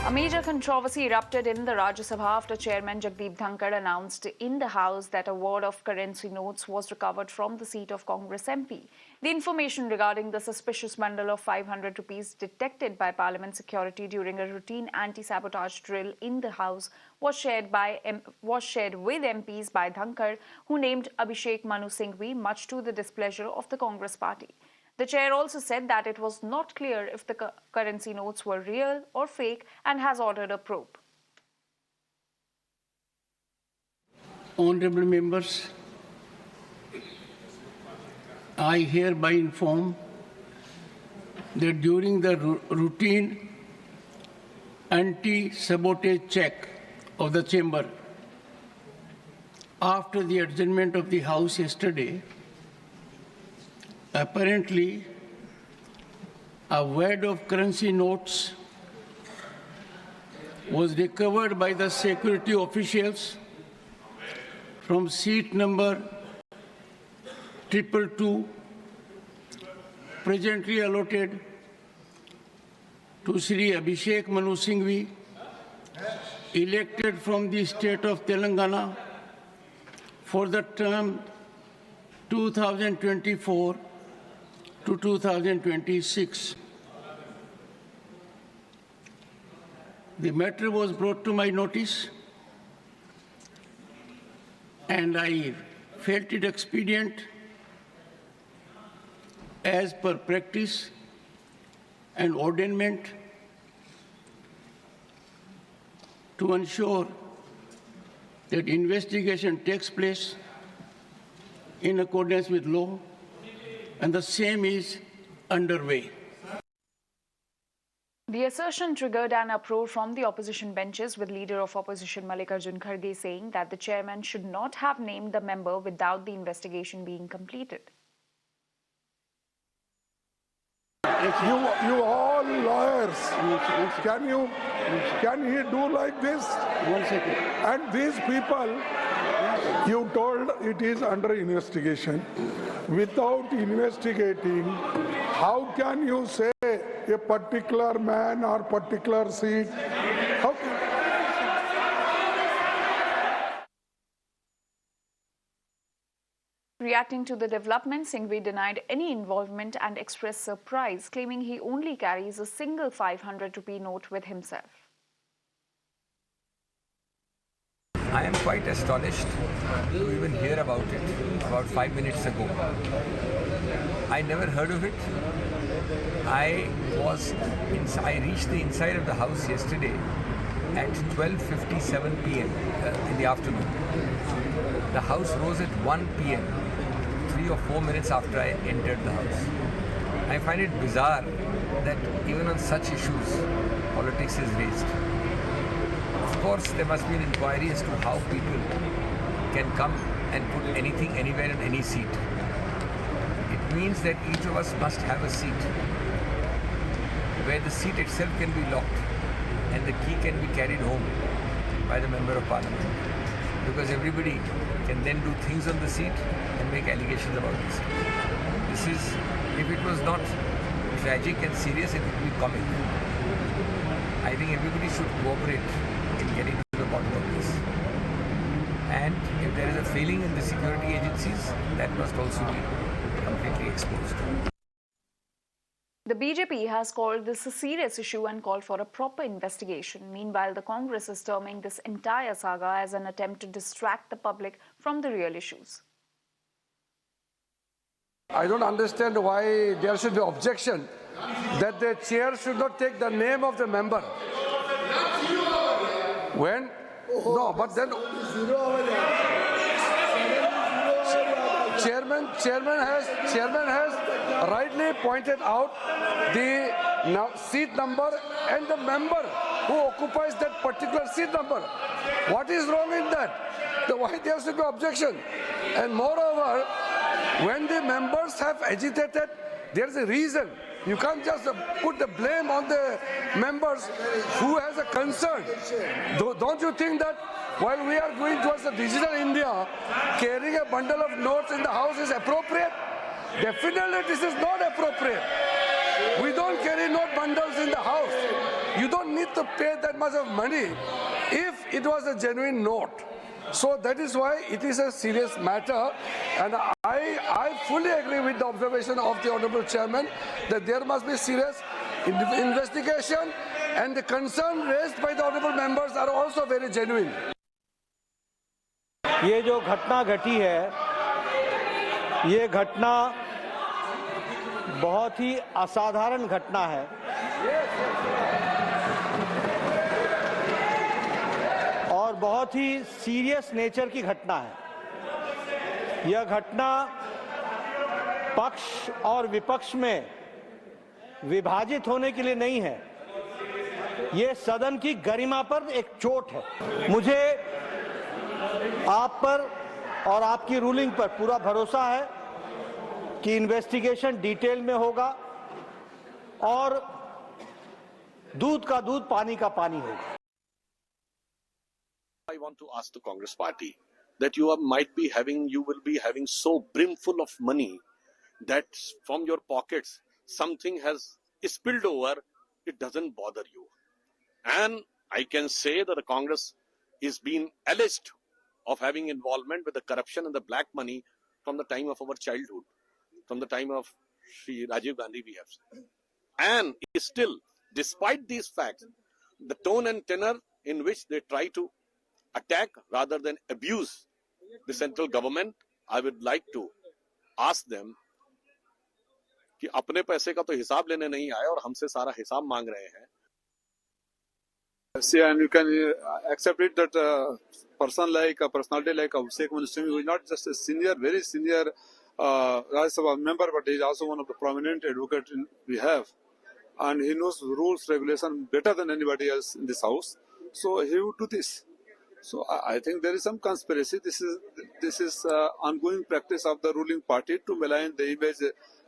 A major controversy erupted in the Rajya Sabha after Chairman Jagdeep Dhankar announced in the House that a wad of currency notes was recovered from the seat of Congress MP. The information regarding the suspicious bundle of 500 rupees detected by Parliament security during a routine anti-sabotage drill in the House was shared with MPs by Dhankar, who named Abhishek Manu Singhvi, much to the displeasure of the Congress party. The chair also said that it was not clear if the currency notes were real or fake and has ordered a probe. Honorable members, I hereby inform that during the routine anti-sabotage check of the chamber after the adjournment of the House yesterday, apparently a wad of currency notes was recovered by the security officials from seat number 222, presently allotted to Sri Abhishek Manu Singhvi, elected from the state of Telangana for the term 2024 to 2026. The matter was brought to my notice, and I felt it expedient, as per practice and ordainment, to ensure that investigation takes place in accordance with law, and the same is underway. The assertion triggered an uproar from the opposition benches, with Leader of Opposition Mallikarjun Kharge saying that the chairman should not have named the member without the investigation being completed. You all lawyers, can he do like this? 1 second. And these people, you told it is under investigation. Without investigating, how can you say a particular man or particular seat? How can... Reacting to the development, Singhvi denied any involvement and expressed surprise, claiming he only carries a single 500 rupee note with himself. I am quite astonished to even hear about it about 5 minutes ago. I never heard of it. I reached the inside of the house yesterday at 12:57 p.m. In the afternoon. The house rose at 1 p.m., 3 or 4 minutes after I entered the house. I find it bizarre that even on such issues, politics is raised. Of course, there must be an inquiry as to how people can come and put anything anywhere in any seat. It means that each of us must have a seat where the seat itself can be locked and the key can be carried home by the Member of Parliament. Because everybody can then do things on the seat and make allegations about the seat. If it was not tragic and serious, it would be comic. I think everybody should cooperate in getting to the bottom of this. And if there is a failing in the security agencies, that must also be completely exposed. The BJP has called this a serious issue and called for a proper investigation. Meanwhile, the Congress is terming this entire saga as an attempt to distract the public from the real issues. I don't understand why there should be objection that the chair should not take the name of the member. When? No, but then chairman has rightly pointed out the seat number and the member who occupies that particular seat number. What is wrong in that? Why there should be objection? And moreover, when the members have agitated, there is a reason. You can't just put the blame on the members who has a concern. Don't you think that while we are going towards the digital India, carrying a bundle of notes in the house is appropriate? Definitely this is not appropriate. We don't carry note bundles in the house. You don't need to pay that much of money if it was a genuine note. So that is why it is a serious matter, and I fully agree with the observation of the Honorable Chairman that there must be serious investigation, and the concern raised by the Honorable members are also very genuine. ये जो घटना घटी है, ये घटना बहुत ही असाधारण घटना है और बहुत ही सीरियस नेचर की घटना है। यह घटना पक्ष और विपक्ष में विभाजित होने के लिए नहीं है, ये सदन की गरिमा पर एक चोट है। मुझे आप पर और आपकी रूलिंग पर पूरा भरोसा है कि इन्वेस्टिगेशन डिटेल में होगा और दूध का दूध, पानी का पानी होगा। I want to ask the Congress party that you will be having so brimful of money that from your pockets something has spilled over, it doesn't bother you. And I can say that the Congress is being alleged of having involvement with the corruption and the black money from the time of our childhood, from the time of Shri Rajiv Gandhi we have seen. And still, despite these facts, the tone and tenor in which they try to attack rather than abuse the central government, I would like to ask them कि अपने पैसे का तो हिसाब लेने नहीं आए और हमसे सारा हिसाब मांग रहे हैं. See, and you can accept it that a personality like Abhishek Manu Singh, who is not just a senior, very senior Rajya Sabha member, but he is also one of the prominent advocates we have. And he knows rules, regulation better than anybody else in this house. So he would do this. So I think there is some conspiracy. This is ongoing practice of the ruling party to malign the image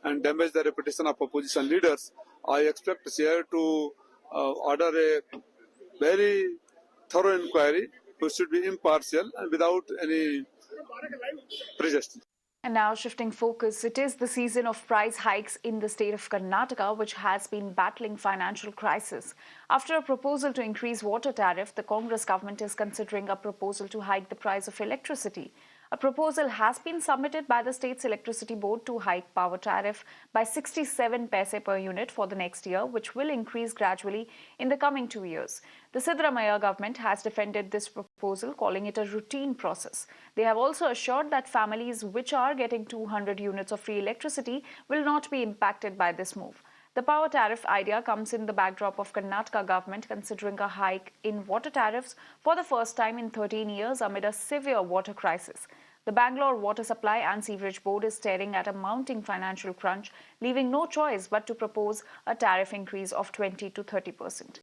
and damage the reputation of opposition leaders. I expect here to order a very thorough inquiry, which should be impartial and without any prejudice. And now shifting focus, it is the season of price hikes in the state of Karnataka, which has been battling financial crisis. After a proposal to increase water tariff, the Congress government is considering a proposal to hike the price of electricity. A proposal has been submitted by the state's electricity board to hike power tariff by 67 paise per unit for the next year, which will increase gradually in the coming 2 years. The Siddaramaiah government has defended this proposal, calling it a routine process. They have also assured that families which are getting 200 units of free electricity will not be impacted by this move. The power tariff idea comes in the backdrop of Karnataka government considering a hike in water tariffs for the first time in 13 years amid a severe water crisis. The Bangalore Water Supply and Sewerage Board is staring at a mounting financial crunch, leaving no choice but to propose a tariff increase of 20 to 30%.